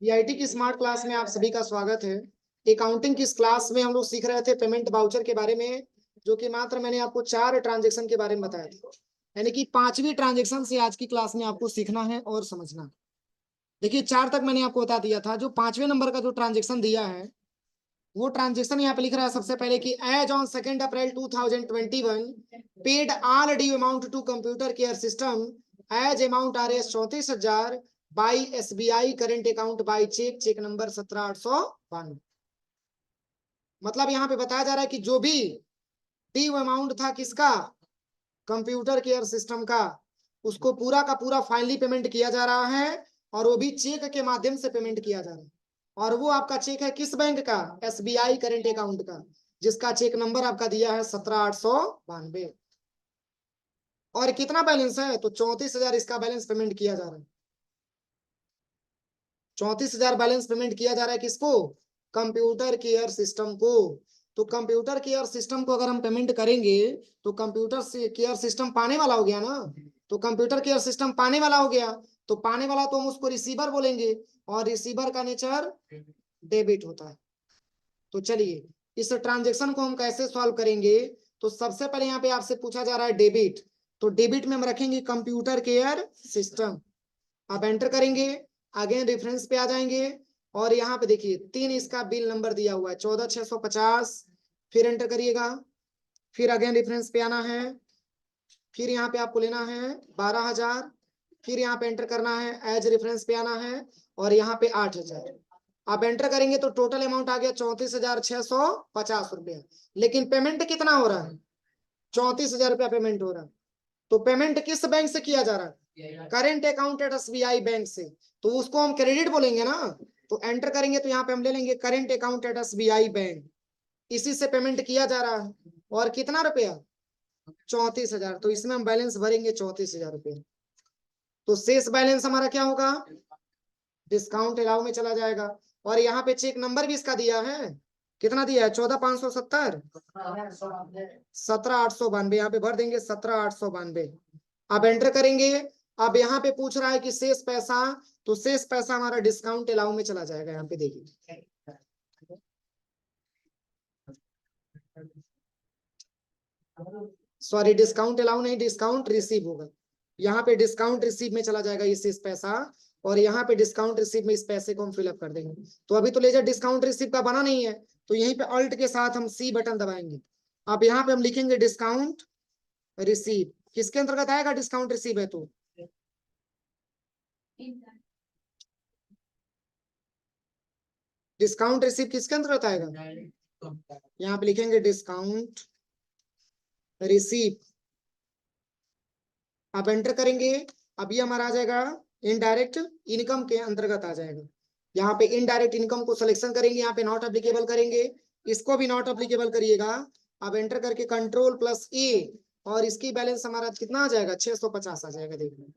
IIT की smart class में आप सभी का स्वागत है। अकाउंटिंग की इस क्लास में हम लोग सीख रहे थे पेमेंट वाउचर के बारे में, जो कि मात्र मैंने आपको 4 ट्रांजेक्शन के बारे में बताया था। यानी कि 5वीं ट्रांजेक्शन से आज की क्लास में आपको सीखना है और समझना है। देखिए 4 तक मैंने आपको बता दिया था। जो 5वें नंबर का जो ट्रांजेक्शन दिया है वो ट्रांजेक्शन यहाँ पे लिख रहा है सबसे पहले कि as on 2 April 2021 paid all due amount to computer care system as amount RS 34,000 by SBI current account by cheque number 17,892। मतलब यहाँ पे बताया जा रहा है कि जो भी ड्यू अमाउंट था किसका, कंप्यूटर केयर सिस्टम का, उसको पूरा का पूरा फाइनली पेमेंट किया जा रहा है और वो भी चेक के माध्यम से पेमेंट किया जा रहा है। और वो आपका चेक है किस बैंक का, SBI करेंट अकाउंट का, जिसका चेक नंबर आपका दिया है 17,892। और कितना बैलेंस है, तो 34,000 इसका बैलेंस पेमेंट किया जा रहा है। 34,000 बैलेंस पेमेंट किया जा रहा है किसको, कंप्यूटर केयर सिस्टम को। तो कंप्यूटर केयर सिस्टम को अगर हम पेमेंट करेंगे तो कंप्यूटर केयर सिस्टम पाने वाला हो गया ना। तो कंप्यूटर केयर सिस्टम पाने वाला हो गया, तो पाने वाला तो हम उसको रिसीवर बोलेंगे, और रिसीवर का नेचर डेबिट होता है। तो चलिए इस ट्रांजेक्शन को हम कैसे सॉल्व करेंगे। तो सबसे पहले यहाँ पे आपसे पूछा जा रहा है डेबिट, तो डेबिट में हम रखेंगे कंप्यूटर केयर सिस्टम। आप एंटर करेंगे, अगेन रेफरेंस पे आ जाएंगे और यहाँ पे देखिए 3 इसका बिल नंबर दिया हुआ है 14,650। फिर एंटर करिएगा, फिर अगेन रेफरेंस पे आना है, फिर यहाँ पे आपको लेना है 12,000, फिर यहाँ पे एंटर करना है, एज रेफरेंस पे आना है और यहाँ पे 8,000। आप एंटर करेंगे तो टोटल अमाउंट आ गया 34,650 रुपया। लेकिन पेमेंट कितना हो रहा है, 34,000 रुपया पेमेंट हो रहा है। तो पेमेंट किस बैंक से किया जा रहा है, current account at SBI bank से, तो उसको हम क्रेडिट बोलेंगे ना। तो एंटर करेंगे तो यहाँ पे हम ले लेंगे current account at SBI bank, इसी से पेमेंट किया जा रहा है। और कितना रुपया, 34,000। तो इसमें हम बैलेंस भरेंगे 34,000 रुपया। तो शेष बैलेंस हमारा क्या होगा, डिस्काउंट अलाउ में चला जाएगा। और यहाँ पे चेक नंबर भी इसका दिया है, कितना दिया है, 14,570 17,892, यहाँ पे भर देंगे 17,892। अब एंटर करेंगे, अब यहाँ पे पूछ रहा है कि शेष पैसा, तो शेष पैसा हमारा डिस्काउंट अलाउ में चला जाएगा। यहाँ पे देखिए सॉरी डिस्काउंट अलाउ नहीं, डिस्काउंट रिसीव होगा। यहाँ पे डिस्काउंट रिसीव में चला जाएगा ये शेष पैसा, और यहाँ पे डिस्काउंट रिसीव में इस पैसे को हम फिलअप कर देंगे। तो अभी तो लेजर डिस्काउंट रिसीव का बना नहीं है, तो यहीं पे अल्ट के साथ हम C बटन दबाएंगे। अब यहाँ पे हम लिखेंगे डिस्काउंट रिसीव, किसके अंतर्गत आएगा, डिस्काउंट रिसीव है तो डिस्काउंट रिसीव किसके अंतर्गत आएगा, यहाँ पे लिखेंगे डिस्काउंट रिसीव। आप एंटर करेंगे, अब ये हमारा आ जाएगा इनडायरेक्ट इनकम के अंतर्गत आ जाएगा। यहाँ पे इनडायरेक्ट इनकम को सिलेक्शन करेंगे, यहाँ पे नॉट एप्लीकेबल करेंगे, इसको भी नॉट एप्लीकेबल करिएगा। अब एंटर करके Ctrl+A, और इसकी बैलेंस हमारा कितना आ जाएगा, 650 आ जाएगा। देखिए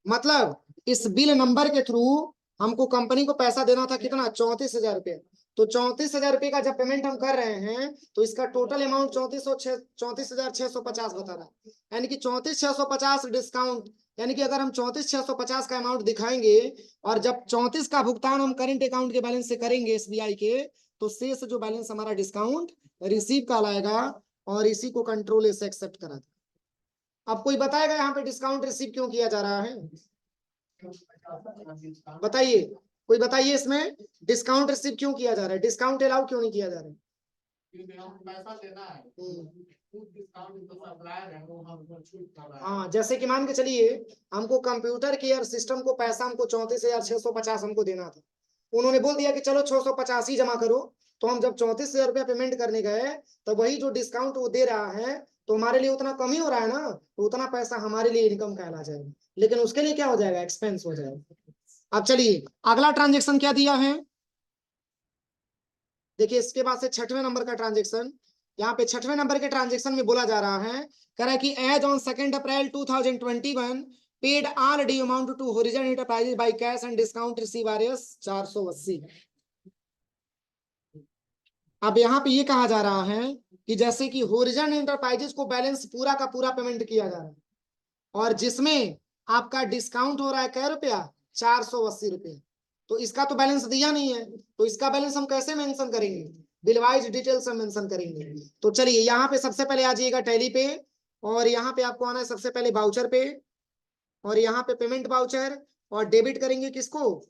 मतलब इस बिल नंबर के थ्रू हमको कंपनी को पैसा देना था कितना, 34,000 रुपये। तो 34,000 रुपये का जब पेमेंट हम कर रहे हैं तो इसका टोटल अमाउंट 34,650 बता रहा है। यानी कि 34,650 डिस्काउंट, यानी कि अगर हम 34,650 का अमाउंट दिखाएंगे और जब 34 का भुगतान हम करेंट अकाउंट के बैलेंस से करेंगे SBI के, तो शेष जो बैलेंस हमारा डिस्काउंट रिसीव का लाएगा, और इसी को Ctrl+A से एक्सेप्ट करा दे। अब कोई बताएगा यहाँ पे डिस्काउंट रिसीव क्यों किया जा रहा है, बताइए, कोई बताइए इसमें डिस्काउंट रिसीव क्यों किया जा रहा है, डिस्काउंट अलाउ क्यों नहीं किया जा रहा है। हाँ जैसे कि मान के चलिए हमको कंप्यूटर केयर सिस्टम को पैसा हमको 34,650 हमको देना था, उन्होंने बोल दिया कि चलो 650 ही जमा करो। तो हम जब 34,000 रुपया पेमेंट करने गए तो वही जो डिस्काउंट वो दे रहा है, तो हमारे लिए उतना कम ही हो रहा है ना, तो उतना पैसा हमारे लिए इनकम कहला जाएगा, लेकिन उसके लिए क्या हो जाएगा, एक्सपेंस हो जाएगा। अब चलिए अगला ट्रांजेक्शन क्या दिया है, देखिए इसके बाद से 6वें नंबर का ट्रांजेक्शन। यहाँ पे 6वें नंबर के ट्रांजेक्शन में बोला जा रहा है, कह रहा है कि as on 2 April 2021 paid all due amount to Horizon Enterprises by cash and discount receive RS 480। अब यहाँ पे ये कहा जा रहा है कि जैसे कि होरिजन एंटरप्राइजेज को बैलेंस पूरा का पूरा पेमेंट किया जा रहा है, और जिसमें आपका डिस्काउंट हो रहा है क्या रुपया, 480 रुपये। तो इसका तो बैलेंस दिया नहीं है, तो इसका बैलेंस हम कैसे मेंशन करेंगे? बिल वाइज डिटेल्स हम मेंशन करेंगे। तो चलिए यहाँ पे सबसे पहले आ जाइएगा टैली पे, और यहाँ पे आपको आना है सबसे पहले वाउचर पे, और यहाँ पे पेमेंट वाउचर, और डेबिट करेंगे किसको?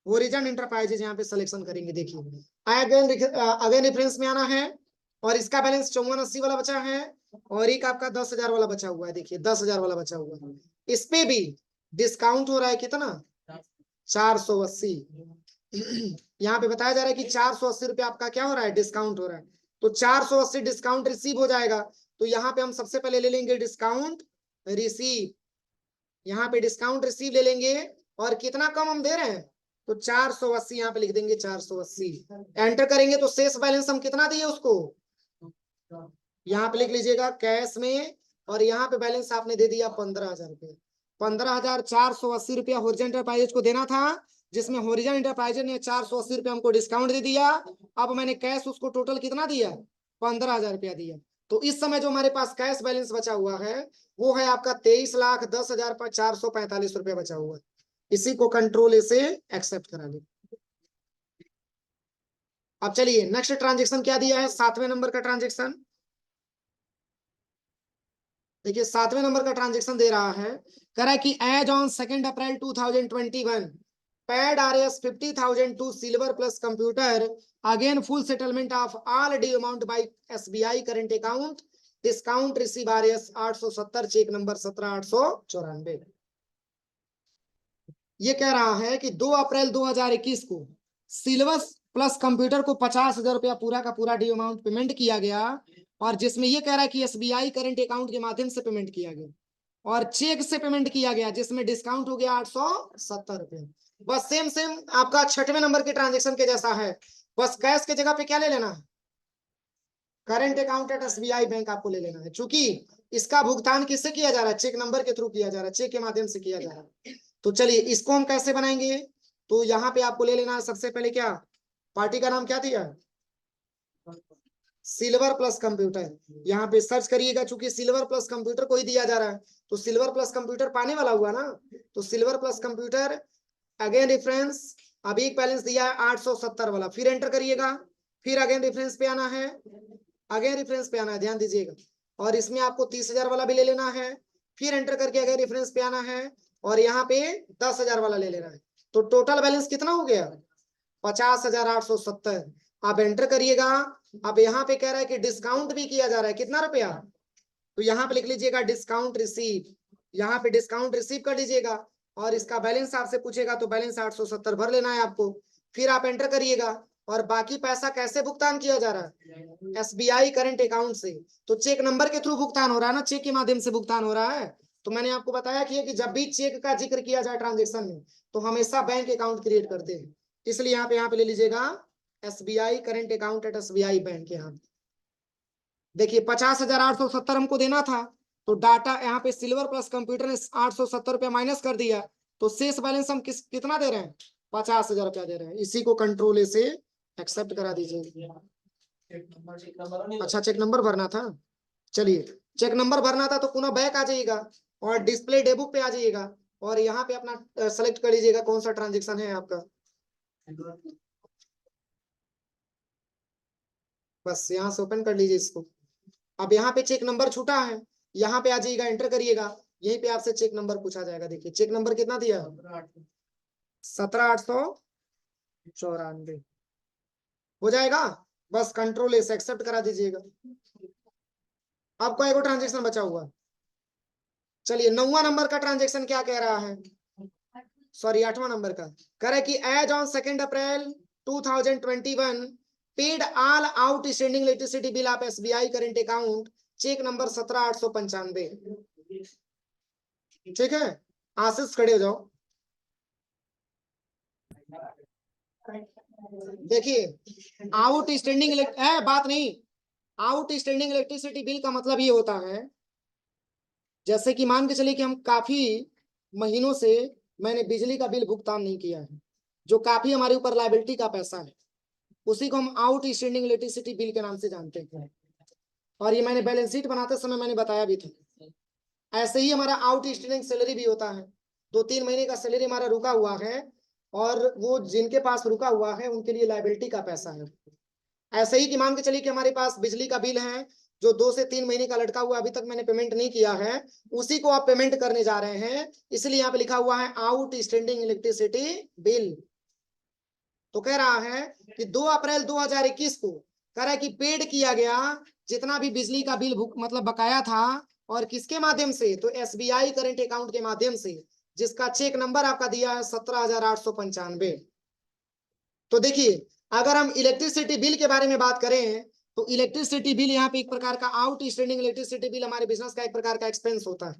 ओरिजिन इंटरप्राइजेज यहाँ पे सिलेक्शन करेंगे। देखिए अगेन रेफरेंस में आना है, और इसका बैलेंस 5480 वाला बचा है, और एक आपका 10,000 वाला बचा हुआ है। देखिए 10,000 वाला बचा हुआ है, इस पे भी डिस्काउंट हो रहा है कितना? 480। यहाँ पे बताया जा रहा है कि 480 रुपये आपका क्या हो रहा है? डिस्काउंट हो रहा है। तो 480 डिस्काउंट रिसीव हो जाएगा। तो यहाँ पे हम सबसे पहले ले लेंगे डिस्काउंट रिसीव, यहाँ पे डिस्काउंट रिसीव ले लेंगे, और कितना कम हम दे रहे हैं? तो 480 यहाँ पे लिख देंगे 480, एंटर करेंगे तो शेष बैलेंस हम कितना दिए उसको? यहाँ पे लिख लीजिएगा कैश में, और यहाँ पे बैलेंस आपने दे दिया 15,000 रुपये। 15,480 रुपया होरिजन एंटरप्राइजेज को देना था, जिसमें होरिजन एंटरप्राइजेज ने 480 रुपया हमको डिस्काउंट दे दिया। अब मैंने कैश उसको टोटल कितना दिया? 15,000 रुपया दिया। तो इस समय जो हमारे पास कैश बैलेंस बचा हुआ है वो है आपका 23,10,445 रुपया बचा हुआ है। इसी को कंट्रोल ए से एक्सेप्ट करा ले। अब चलिए नेक्स्ट ट्रांजेक्शन क्या दिया है? 7वें नंबर का ट्रांजेक्शन। देखिए 7वें नंबर का ट्रांजेक्शन दे रहा है, कह रहा है कि as on 2 April 2021 paid RS 50,000 to Silver Plus Computer again full settlement of all due amount by SBI current account discount receive RS 870 cheque number 17,894। ये कह रहा है कि 2 अप्रैल 2021 को सिल्वर प्लस कंप्यूटर को 50,000 रुपया पूरा का पूरा ड्यू अमाउंट पेमेंट किया गया, और जिसमें ये कह रहा है कि SBI करंट अकाउंट के माध्यम से पेमेंट किया गया, और चेक से पेमेंट किया गया, जिसमें डिस्काउंट हो गया 870 रुपये। बस सेम सेम आपका 6वें नंबर के ट्रांजेक्शन के जैसा है, बस कैश के जगह पे क्या ले लेना है? Current account at SBI bank आपको ले लेना है, क्योंकि इसका भुगतान किससे किया जा रहा है? चेक नंबर के थ्रू किया जा रहा है, चेक के माध्यम से किया जा रहा है। तो चलिए इसको हम कैसे बनाएंगे? तो यहाँ पे आपको ले लेना है सबसे पहले क्या? पार्टी का नाम क्या दिया? Silver Plus computer. यहाँ पे सर्च करिएगा, चूंकि सिल्वर प्लस कंप्यूटर को ही दिया जा रहा है, तो सिल्वर प्लस कंप्यूटर पाने वाला हुआ ना, तो silver Plus Computer again reference, अभी एक बैलेंस दिया है 870 वाला, फिर एंटर करिएगा, फिर अगेन रेफरेंस पे आना है, अगेन रेफरेंस पे आना है, ध्यान दीजिएगा, और इसमें आपको 30,000 वाला भी ले लेना है, फिर एंटर करके अगेन रेफरेंस पे आना है, और यहाँ पे 10,000 वाला ले लेना है। तो टोटल बैलेंस कितना हो गया? 50,870। आप एंटर करिएगा। अब यहाँ पे कह रहा है कि डिस्काउंट भी किया जा रहा है, कितना रुपया? तो यहाँ पे लिख लीजिएगा डिस्काउंट रिसीव, यहाँ पे डिस्काउंट रिसीव कर लीजिएगा, और इसका बैलेंस आपसे पूछेगा तो बैलेंस 870 भर लेना है आपको, फिर आप एंटर करिएगा। और बाकी पैसा कैसे भुगतान किया जा रहा है? SBI करंट अकाउंट से। तो चेक नंबर के थ्रू भुगतान हो रहा है ना, चेक के माध्यम से भुगतान हो रहा है। तो मैंने आपको बताया कि जब भी चेक का जिक्र किया जाए ट्रांजेक्शन में, तो हमेशा बैंक अकाउंट क्रिएट करते हैं, इसलिए यहाँ पे ले लीजिएगा SBI current account at SBI bank. यहाँ देखिए 50,870 हमको देना था, तो डाटा यहाँ पे सिल्वर प्लस कंप्यूटर ने 870 रुपया माइनस कर दिया, तो शेष बैलेंस हम कितना दे रहे हैं? 50,000 रुपया दे रहे हैं। इसी को कंट्रोल ए से एक्सेप्ट करा दीजिए। अच्छा चेक नंबर भरना था, चलिए चेक नंबर भरना था तो पुनः बैक आ जाइएगा, और डिस्प्ले डेबुक पे आ जाइएगा, और यहाँ पे अपना सेलेक्ट कर लीजिएगा कौन सा ट्रांजेक्शन है आपका। बस यहाँ से ओपन कर लीजिए इसको। अब यहाँ पे चेक नंबर छूटा है, यहाँ पे आ जाइएगा, एंटर करिएगा, यहीं पे आपसे चेक नंबर पूछा जाएगा। देखिए चेक नंबर कितना दिया? 17,894 हो जाएगा। बस कंट्रोल ए से एक्सेप्ट करा दीजिएगा। आपका एगो ट्रांजेक्शन बचा हुआ। चलिए 9वां नंबर का ट्रांजेक्शन क्या कह रहा है? सॉरी 8वां नंबर का कह रहा है कि as on 2 April 2021 paid all outstanding electricity bill of SBI current account cheque number 17,895। ठीक है, आशीष खड़े हो जाओ। देखिए आउटस्टैंडिंग बात नहीं, आउटस्टैंडिंग इलेक्ट्रिसिटी बिल का मतलब ये होता है, जैसे कि मान के चलिए कि हम काफी महीनों से मैंने बिजली का बिल भुगतान नहीं किया है, जो काफी हमारे ऊपर लायबिलिटी का पैसा है, उसी को हम आउटस्टैंडिंग इलेक्ट्रिसिटी बिल के नाम से जानते हैं। और ये मैंने बैलेंस शीट बनाते समय मैंने बताया भी था। ऐसे ही हमारा आउटस्टैंडिंग सैलरी भी होता है, 2-3 महीने का सैलरी हमारा रुका हुआ है और वो जिनके पास रुका हुआ है उनके लिए लायबिलिटी का पैसा है। ऐसे ही कि मान के चलिए कि हमारे पास बिजली का बिल है जो 2 से 3 महीने का लटका हुआ, अभी तक मैंने पेमेंट नहीं किया है, उसी को आप पेमेंट करने जा रहे हैं, इसलिए यहाँ पे लिखा हुआ है आउट स्टैंडिंग इलेक्ट्रिसिटी बिल। तो कह रहा है कि 2 अप्रैल 2021 को कह रहा है कि पेड किया गया जितना भी बिजली का बिल मतलब बकाया था, और किसके माध्यम से, तो एसबीआई करंट अकाउंट के माध्यम से, जिसका चेक नंबर आपका दिया है 17,895। तो देखिए, अगर हम इलेक्ट्रिसिटी बिल के बारे में बात करें तो इलेक्ट्रिसिटी बिल यहाँ पे एक प्रकार का आउट स्टैंडिंग इलेक्ट्रिसिटी बिल हमारे बिजनेस का एक प्रकार का एक्सपेंस होता है।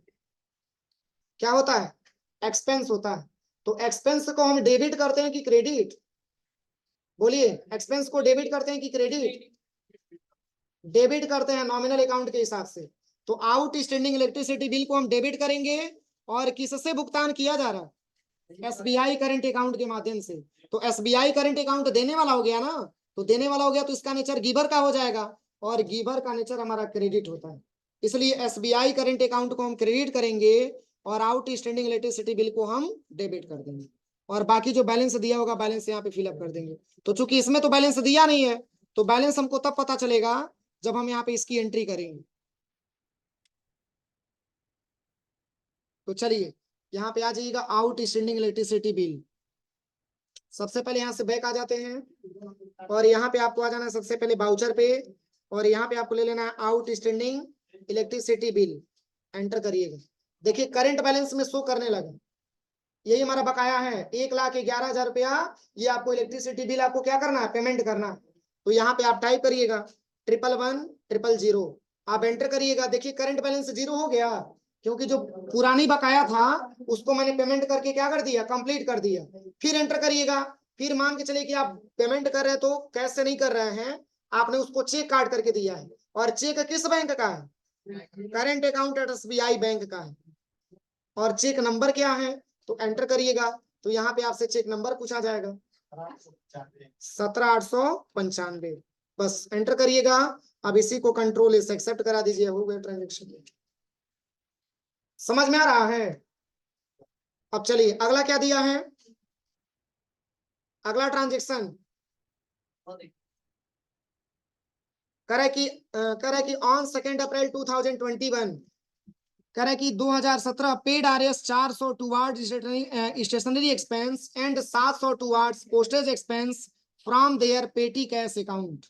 क्या होता है? एक्सपेंस होता है। तो एक्सपेंस को हम डेबिट करते हैं कि क्रेडिट? बोलिए, एक्सपेंस को डेबिट करते हैं कि क्रेडिट? डेबिट करते हैं नॉमिनल अकाउंट के हिसाब से। तो आउट स्टैंडिंग इलेक्ट्रिसिटी बिल को हम डेबिट करेंगे, और किससे भुगतान किया जा रहा है? एसबीआई करंट अकाउंट के माध्यम से। तो एसबीआई करंट अकाउंट देने वाला हो गया ना, तो देने वाला हो गया तो इसका नेचर गिवर का हो जाएगा, और गिवर का नेचर हमारा क्रेडिट होता है, इसलिए एसबीआई करंट अकाउंट को हम क्रेडिट करेंगे और आउट स्टैंडिंग इलेक्ट्रिसिटी बिल को हम डेबिट कर देंगे, और बाकी जो बैलेंस दिया होगा बैलेंस यहाँ पे फिलअप कर देंगे। तो चूंकि इसमें तो बैलेंस दिया नहीं है, तो बैलेंस हमको तब पता चलेगा जब हम यहाँ पे इसकी एंट्री करेंगे। तो चलिए यहाँ पे आ जाइएगा आउट स्टैंडिंग इलेक्ट्रिसिटी बिल। सबसे पहले यहाँ से बैक आ जाते हैं, और यहाँ पे आपको आ जाना है सबसे पहले बाउचर पे, और यहाँ पे आपको ले लेना है out standing electricity bill. Enter करिएगा। देखिए करंट बैलेंस में शो करने लगा, यही हमारा बकाया है 1,11,000 रुपया। ये आपको इलेक्ट्रिसिटी बिल आपको क्या करना है? पेमेंट करना है। तो यहाँ पे आप टाइप करिएगा 111,100 आप एंटर करिएगा। देखिए करंट बैलेंस 0 हो गया, क्योंकि जो पुरानी बकाया था उसको मैंने पेमेंट करके क्या कर दिया? कंप्लीट कर दिया। फिर एंटर करिएगा। फिर मान के चलिए कि आप पेमेंट कर रहे हैं, तो कैश से नहीं कर रहे हैं, आपने उसको चेक काट करके दिया है, और चेक किस बैंक का है? Current account at SBI bank का है। और चेक नंबर क्या है? तो एंटर करिएगा। तो यहाँ पे आपसे चेक नंबर पूछा जाएगा 17,895। बस एंटर करिएगा। अब इसी को कंट्रोल इस एक्सेप्ट करा दीजिए, हो गया ट्रांजेक्शन। समझ में आ रहा है? अब चलिए अगला क्या दिया है, अगला ट्रांजेक्शन करे कि ऑन 2 अप्रैल 2021 करे कि 2017 paid RS 400 toward stationery expense and 700 towards postage expense from there petty cash account.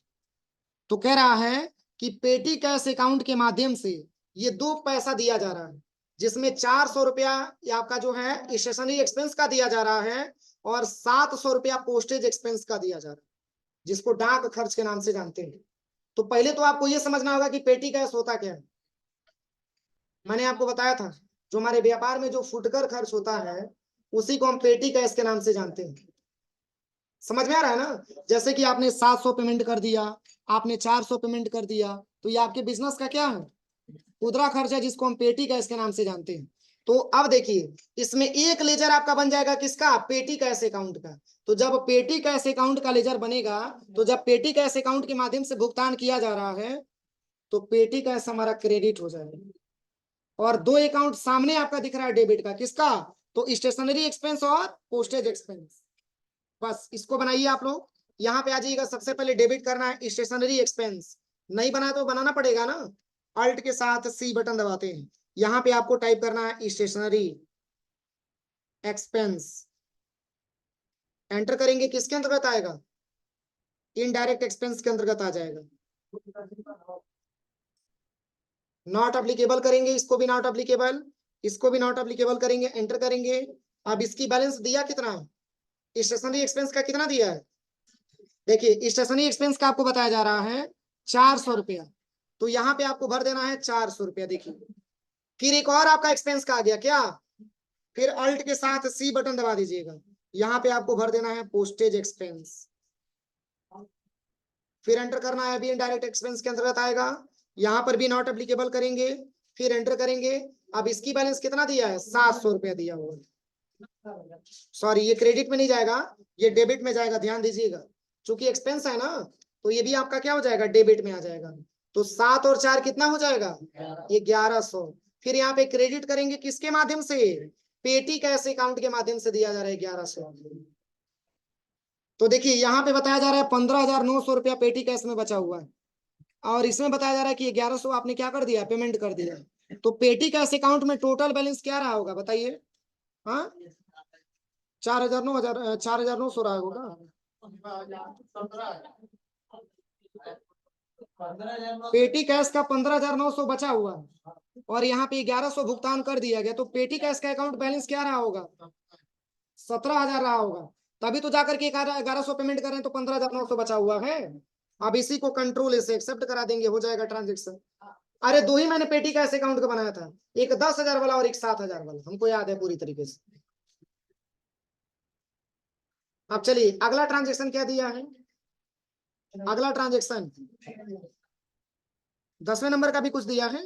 तो कह रहा है कि पेटी कैश अकाउंट के माध्यम से ये 2 पैसा दिया जा रहा है, जिसमें 400 रुपया आपका जो है स्टेशनरी एक्सपेंस का दिया जा रहा है, और 700 रुपया पोस्टेज एक्सपेंस का दिया जा रहा है, जिसको डाक खर्च के नाम से जानते हैं। तो पहले तो आपको ये समझना होगा कि पेटी कैश होता क्या है। मैंने आपको बताया था जो हमारे व्यापार में जो फुटकर खर्च होता है उसी को हम पेटी कैश के नाम से जानते हैं। समझ में आ रहा है ना? जैसे कि आपने 700 पेमेंट कर दिया, आपने 400 पेमेंट कर दिया, तो ये आपके बिजनेस का क्या है? खुदरा खर्च है, जिसको हम पेटी कैश के नाम से जानते हैं। तो अब देखिए इसमें एक लेजर आपका बन जाएगा किसका? पेटी कैश अकाउंट का। तो जब पेटी कैश अकाउंट का लेजर बनेगा, तो जब पेटी कैश अकाउंट के माध्यम से भुगतान किया जा रहा है, तो पेटी कैश हमारा क्रेडिट हो जाएगा। और 2 अकाउंट सामने आपका दिख रहा है डेबिट का, किसका? तो स्टेशनरी एक्सपेंस और पोस्टेज एक्सपेंस। बस इसको बनाइए आप लोग। यहाँ पे आ जाइएगा, सबसे पहले डेबिट करना है स्टेशनरी एक्सपेंस। नहीं बना तो बनाना पड़ेगा ना, अल्ट के साथ सी बटन दबाते हैं। यहाँ पे आपको टाइप करना है स्टेशनरी एक्सपेंस। एंटर करेंगे, किसके अंतर्गत आएगा? इनडायरेक्ट एक्सपेंस के अंतर्गत आ जाएगा। नॉट अप्लीकेबल करेंगे, इसको भी नॉट अप्लीकेबल, इसको भी नॉट अप्लीकेबल करेंगे। एंटर करेंगे। अब इसकी बैलेंस दिया कितना है? स्टेशनरी एक्सपेंस का कितना दिया है? देखिए स्टेशनरी एक्सपेंस का आपको बताया जा रहा है 400 रुपया, तो यहाँ पे आपको भर देना है 400 रुपया। देखिए फिर एक और आपका एक्सपेंस का आ गया क्या? फिर अल्ट के साथ सी बटन दबा दीजिएगा। यहाँ पे आपको भर देना है पोस्टेज एक्सपेंस। फिर एंटर करना है, अभी इनडायरेक्ट एक्सपेंस के अंतर्गत आएगा। यहाँ पर भी नॉट एप्लीकेबल करेंगे, फिर एंटर करेंगे। अब इसकी बैलेंस कितना दिया है? 700 रुपया दिया हुआ है। सॉरी, ये क्रेडिट में नहीं जाएगा, ये डेबिट में जाएगा, ध्यान दीजिएगा। चूंकि एक्सपेंस है ना, तो ये भी आपका क्या हो जाएगा? डेबिट में आ जाएगा। तो 7 और 4 कितना हो जाएगा? ये 1100। फिर यहाँ पे क्रेडिट करेंगे किसके माध्यम से? पेटी कैश अकाउंट के माध्यम से दिया जा रहा है 1100। तो देखिए यहाँ पे बताया जा रहा है 15,900 रुपया पेटी कैश में बचा हुआ है, और इसमें बताया जा रहा है कि 1100 आपने क्या कर दिया, पेमेंट कर दिया। तो पेटी कैश अकाउंट में टोटल बैलेंस क्या रहा होगा बताइए। हाँ 4,900 रहा होगा। पेटी कैश का 15,900 बचा हुआ है, और यहाँ पे 1100 भुगतान कर दिया गया, तो पेटी कैश का अकाउंट बैलेंस क्या रहा होगा, 17,000 रहा होगा। तभी तो जाकर के 1100 पेमेंट करें तो 15,900 बचा हुआ है। अब इसी को कंट्रोल से एक्सेप्ट करा देंगे, हो जाएगा ट्रांजेक्शन। अरे दो ही मैंने पेटी कैश अकाउंट का बनाया था, एक 10,000 वाला और एक 7,000 वाला, हमको याद है पूरी तरीके से। अब चलिए अगला ट्रांजेक्शन क्या दिया है, अगला ट्रांजेक्शन 10वें नंबर का भी कुछ दिया है।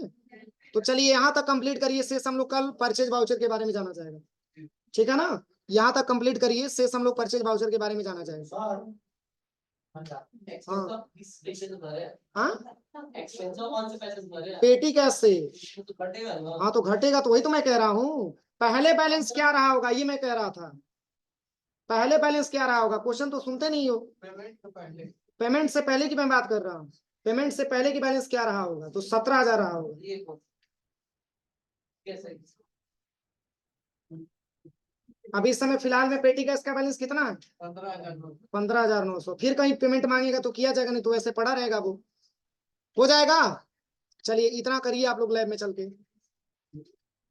तो चलिए यहाँ तक कंप्लीट करिए, शेष हम लोग कल परचेज वाउचर के बारे में जाना चाहेगा, ठीक है ना। यहाँ तक कंप्लीट करिए, शेष हम लोग परचेज वाउचर के बारे में जाना चाहेंगे। हाँ पेटी कैश से, हाँ तो घटेगा, तो वही तो मैं कह रहा हूँ। पहले बैलेंस क्या रहा होगा ये मैं कह रहा था, पहले बैलेंस क्या रहा होगा, क्वेश्चन तो सुनते नहीं हो। पेमेंट से पहले की मैं बात कर रहा हूँ, पेमेंट से पहले की बैलेंस क्या रहा होगा, तो 17,000 रहा होगा। अभी इस समय फिलहाल में पेटी कैश का बैलेंस कितना है, 15,900। फिर कहीं पेमेंट मांगेगा तो किया जाएगा, नहीं तो ऐसे पड़ा रहेगा वो, हो जाएगा। चलिए इतना करिए आप लोग लैब में चल के।